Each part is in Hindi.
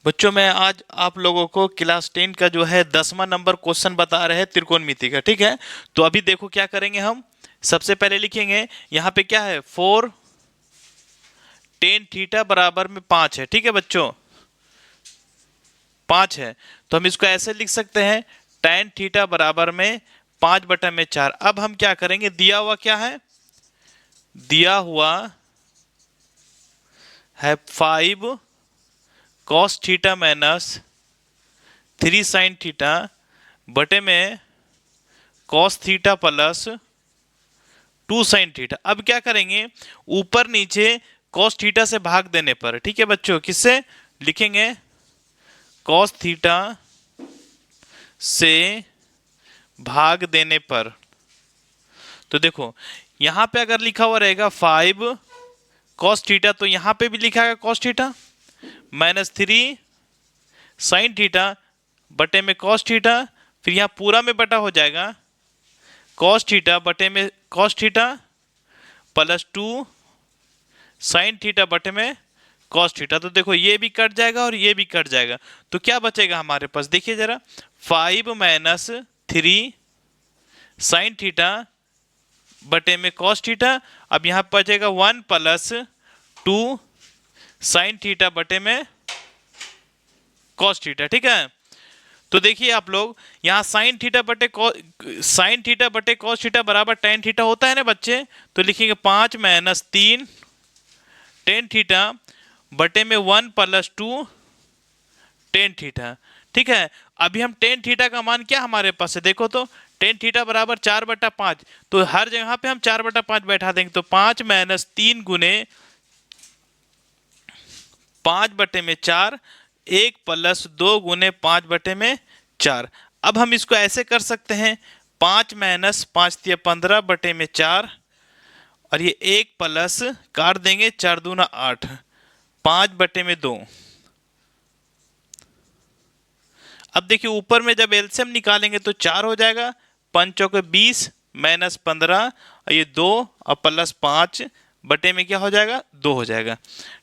बच्चों मैं आज आप लोगों को क्लास 10 का जो है 10वां नंबर क्वेश्चन बता रहे हैं त्रिकोणमिति का। ठीक है, तो अभी देखो क्या करेंगे हम। सबसे पहले लिखेंगे यहाँ पे क्या है, 4 टेन थीटा बराबर में 5 है। ठीक है बच्चों, 5 है तो हम इसको ऐसे लिख सकते हैं, tan थीटा बराबर में 5/4। अब हम क्या करेंगे, दिया हुआ क्या है, दिया हुआ है 5 cos theta minus 3 sin theta बटे में cos theta plus 2 sin theta. अब क्या करेंगे, ऊपर नीचे cos थीटा से भाग देने पर, ठीक है बच्चों, किससे लिखेंगे, cos थीटा से भाग देने पर। तो देखो यहां पे अगर लिखा हुआ रहेगा 5 cos थीटा, तो यहां पे भी लिखा है cos theta minus 3 sin theta बटे में cos थीटा, फिर यहां पूरा में बटा हो जाएगा cos थीटा बटे में cos theta plus 2 sin theta बटे में cos थीटा। तो देखो ये भी कट जाएगा और ये भी कट जाएगा, तो क्या बचेगा हमारे पास, देखिए जरा, 5 माइनस 3 sin थीटा बटे में cos थीटा। अब यहां बचेगा 1 प्लस 2 sin थीटा बटे में cos थीटा। ठीक है, तो देखिए आप लोग यहाँ sin थीटा बटे cos थीटा बराबर tan थीटा होता है ना बच्चे, तो लिखेंगे 5 माइनस 3 tan थीटा बटे में 1 प्लस 2 tan थीटा। ठीक है, अभी हम tan थीटा का मान क्या हमारे पास है, देखो तो tan थीटा बराबर 4/5, तो हर जगह पे हम 4/5 बैठा देंगे, तो 5 माइनस 3 गुने 5/4, 1 प्लस 2 गुने 5/4। अब हम इसको ऐसे कर सकते हैं, 5 माइनस 5 दिया 15/4, और ये 1 प्लस काट देंगे 4 दूना 8, 5/2। अब देखिए ऊपर में जब एलसीएम निकालेंगे तो 4 हो जाएगा, 5 चौके 20 माइनस 15, और ये 2 और प्लस 5 बटे में क्या हो जाएगा, 2 हो जाएगा।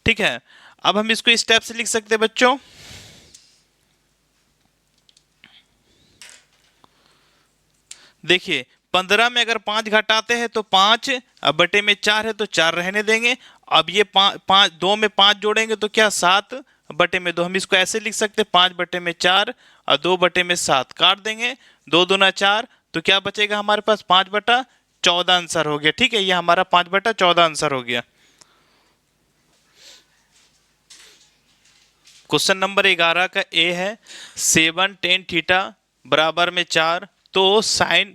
ठीक है, अब हम इसको इस टाइप से लिख सकते हैं बच्चों, देखिए 15 में अगर 5 घटाते हैं तो 5, अब बटे में 4 है तो 4 रहने देंगे। अब ये 5 2 में 5 जोड़ेंगे तो क्या 7 बटे में 2, हम इसको ऐसे लिख सकते हैं 5/4 और 2/7 काट देंगे, 2 दूना 4, तो क्या बचेगा हमारे पास 5/14 आंसर हो गया। ठीक है, ये हमारा 5/14 आंसर हो गया। क्वेश्चन नंबर 11 का ए है, 7 tan थीटा बराबर में 4, तो 7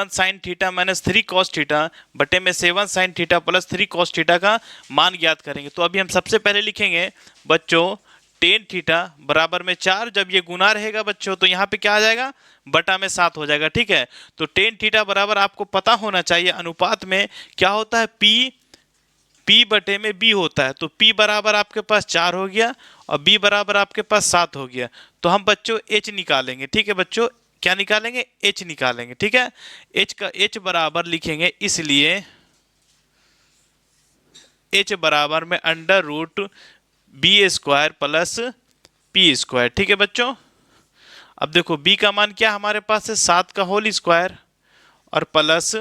sin theta minus 3 cos theta बटे में 7 sin theta plus 3 cos theta का मान ज्ञात करेंगे। तो अभी हम सबसे पहले लिखेंगे बच्चों tan थीटा बराबर में 4, जब ये गुना रहेगा बच्चों तो यहाँ पे क्या आ जाएगा, बटा में 7 हो जाएगा। ठीक है, तो tan थीटा बराबर आपको पता होना चाहिए अनुपात में क्या होता है, P बटे में B होता है, तो P बराबर आपके पास 4 हो गया और B बराबर आपके पास 7 हो गया। तो हम बच्चों H निकालेंगे। ठीक है बच्चों, क्या निकालेंगे, H निकालेंगे। ठीक है, H बराबर लिखेंगे, इसलिए H बराबर में √B² प्लस P²। ठीक है बच्चों, अब देखो B का मान क्या हमारे पास है, 7 का होल स्क्वायर और प्लस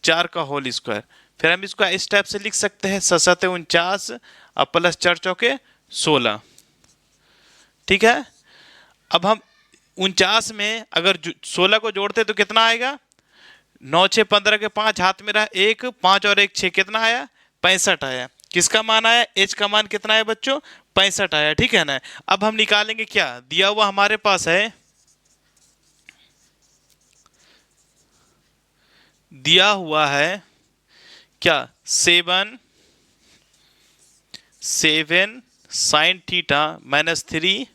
4 का होल स्क्वायर। फिर हम इसको इस टाइप से लिख सकते हैं, 7 49 और प्लस 4 चौके 16। ठीक है, अब हम 49 में अगर 16 को जोड़ते तो कितना आएगा, 9 6 15 के 5 हाथ में रहा 1, 5 और 1 6, कितना आया, 65 आया। किसका मान आया, H का मान कितना है बच्चों, 65 आया। ठीक है ना, अब हम निकालेंगे क्या, दिया हुआ हमारे पास है, दिया हुआ है क्या, 7 sin theta minus 3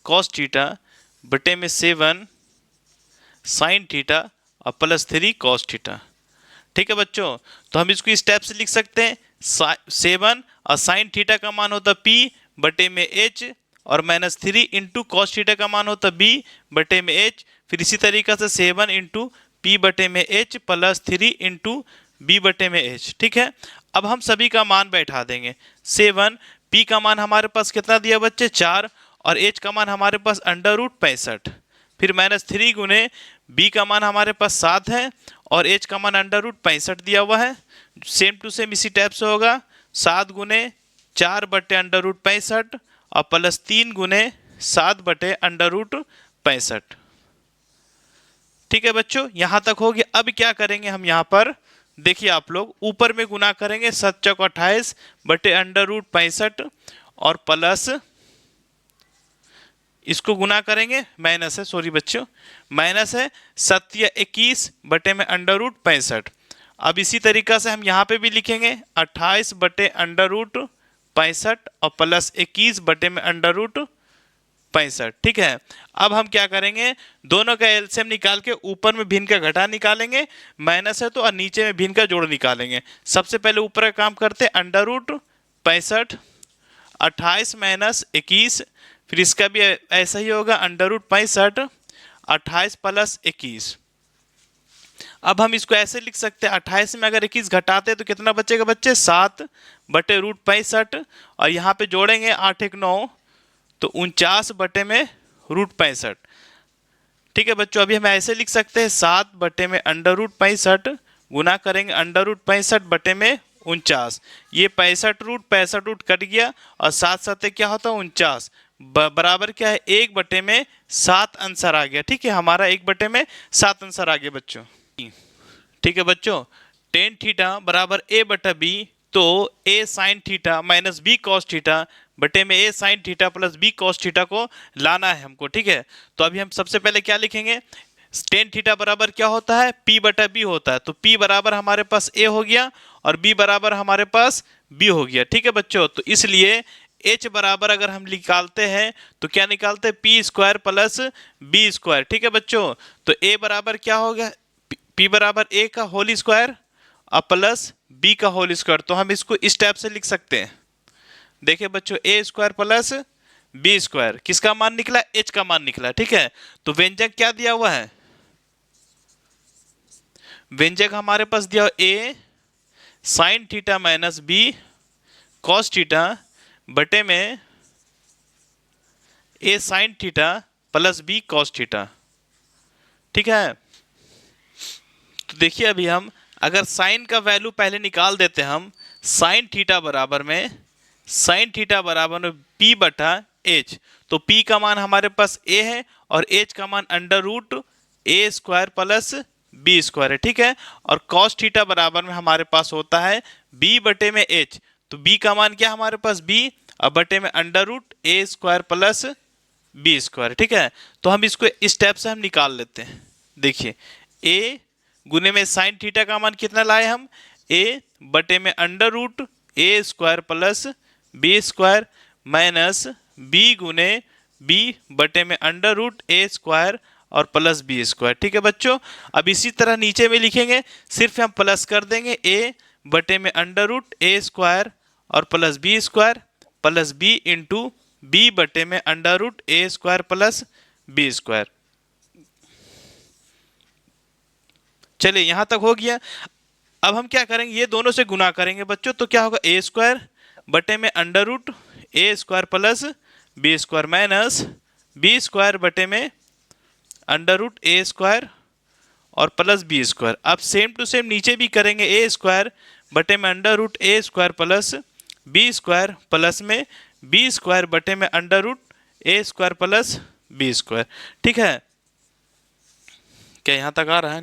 cos theta बटे में 7 sin थीटा और प्लस 3 cos थीटा। ठीक है बच्चों, तो हम इसको इस टाइप से लिख सकते हैं, 7 और sin थीटा का मान होता P बटे में H, और माइनस 3 इंटू cos थीटा का मान होता B बटे में H, फिर इसी तरीके से 7 इंटू P बटे में H प्लस 3 इंटू B बटे में H। ठीक है, अब हम सभी का मान बैठा देंगे, 7 P का मान हमारे पास कितना दिया बच्चे, 4, और एच का मान हमारे पास √65, फिर -3 गुने बी का मान हमारे पास 7 है और एच का मान √65 दिया हुआ है। सेम टू सेम इसी टाइप से होगा, 7 गुने 4/√65 और +3 गुने 7/√65। ठीक है बच्चों, यहां तक हो गया। अब क्या करेंगे हम यहाँ पर, देखिए आप लोग ऊपर में गुना करेंगे 7 चौक 28/√65 और प्लस इसको गुना करेंगे, माइनस है, सॉरी बच्चों, माइनस है 7/21/√65। अब इसी तरीका से हम यहाँ पे भी लिखेंगे 28/√65 और प्लस 21/√65। ठीक है, अब हम क्या करेंगे, दोनों का एलसीएम निकाल के ऊपर में भिन्न का घटा निकालेंगे, माइनस है तो, और नीचे में भिन्न का जोड़ निकालेंगे। सबसे पहले ऊपर का काम करते हैं, √65, 28 माइनस 21, फिर इसका भी ऐसा ही होगा √65, 28 प्लस 21। अब हम इसको ऐसे लिख सकते हैं, 28 में अगर 21 घटाते तो कितना बचेगा बच्चे, 7/√65 और यहाँ पे जोड़ेंगे 8 1 9 तो 49/√65। ठीक है बच्चों, अभी हम ऐसे लिख सकते हैं 7/√65 गुना करेंगे √65/49, ये 65 कट गया और 7 7 क्या होता है 49, बराबर क्या है 1/7 आंसर आ गया। ठीक है, हमारा 1/7 आंसर आ गया बच्चों। ठीक है बच्चों, tan थीटा बराबर a/b, तो a sin theta minus b cos theta बटे में a sin theta plus b cos theta को लाना है हमको। ठीक है, तो अभी हम सबसे पहले क्या लिखेंगे, tan थीटा बराबर क्या होता है, p/b होता है, तो p बराबर हमारे पास a हो गया और b बराबर हमारे पास b हो गया। ठीक है बच्चों, तो इसलिए h बराबर अगर हम निकालते हैं तो क्या निकालते हैं, p² प्लस b²। ठीक है बच्चों, तो a बराबर क्या हो गया, p बराबर a का होल स्क्वायर और प्लस b का होल स्क्वायर, तो हम इसको इस टाइप से लिख सकते हैं। देखिए बच्चों, a² प्लस b², किसका मान निकला, h का मान निकला। ठीक है, तो व्यंजक क्या दिया हुआ है, व्यंजक हमारे पास दिया हुआ a sin theta minus b cos theta बटे में a sin theta plus b cos theta. ठीक है, तो देखिए अभी हम अगर साइन का वैल्यू पहले निकाल देते हैं, हम साइन थीटा बराबर में p/h, तो p का मान हमारे पास a है और h का मान √a² प्लस b² है। ठीक है, और cos थीटा बराबर में हमारे पास होता है b/h, तो b का मान क्या हमारे पास b और बटे में √a² प्लस b²। ठीक है, तो हम इसको इस टाइप से हम निकाल लेते हैं। देखिए a गुने में साइन थीटा का मान कितना लाए हम, a बटे में √a² plus b² minus b गुने b बटे में √a² और प्लस b²। ठीक है बच्चों, अब इसी तरह नीचे में लिखेंगे, सिर्फ हम प्लस कर देंगे a बटे में √a² और प्लस b इंटू b बटे में √a² प्लस b²। चलिए यहां तक हो गया। अब हम क्या करेंगे, ये दोनों से गुना करेंगे बच्चों, तो क्या होगा, a² बटे में √a² plus b² minus b² बटे में √a² और प्लस b²। अब सेम टू सेम नीचे भी करेंगे, a² बटे में √a² प्लस b² प्लस में b² बटे में √a² प्लस b²। ठीक है, क्या यहां तक आ रहा है,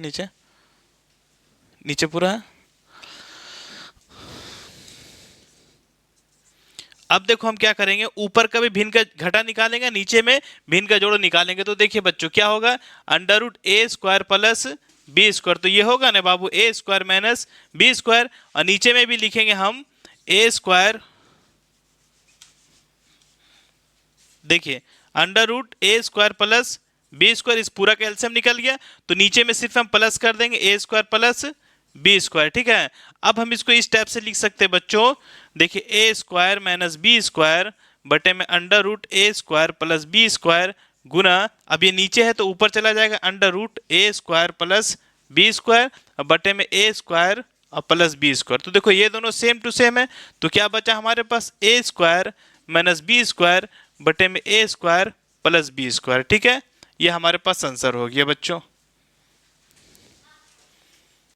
नीचे पूरा है। अब देखो हम क्या करेंगे, ऊपर का भी भिन्न का घटा निकालेंगे, नीचे में भिन्न का जोड़ निकालेंगे, तो देखिए बच्चों क्या होगा, √a² प्लस b², तो ये होगा ना बाबू a² माइनस b², और नीचे में भी लिखेंगे हम a², देखिए √a² प्लस b², इस पूरा का एलसीएम निकल गया, तो नीचे में सिर्फ हम प्लस कर देंगे a² प्लस b²। ठीक है, अब हम इसको इस टाइप से लिख सकते हैं बच्चों, देखिए a² माइनस b² बटे में √a² प्लस b² गुना, अब ये नीचे है तो ऊपर चला जाएगा √a² प्लस b² बटे में a² और प्लस b²। तो देखो ये दोनों सेम टू सेम है, तो क्या बचा हमारे पास a² माइनस b² बटे में ए स्क्वायर प्लस बी स्क्वायर। ठीक है, ये हमारे पास आंसर हो गया बच्चों।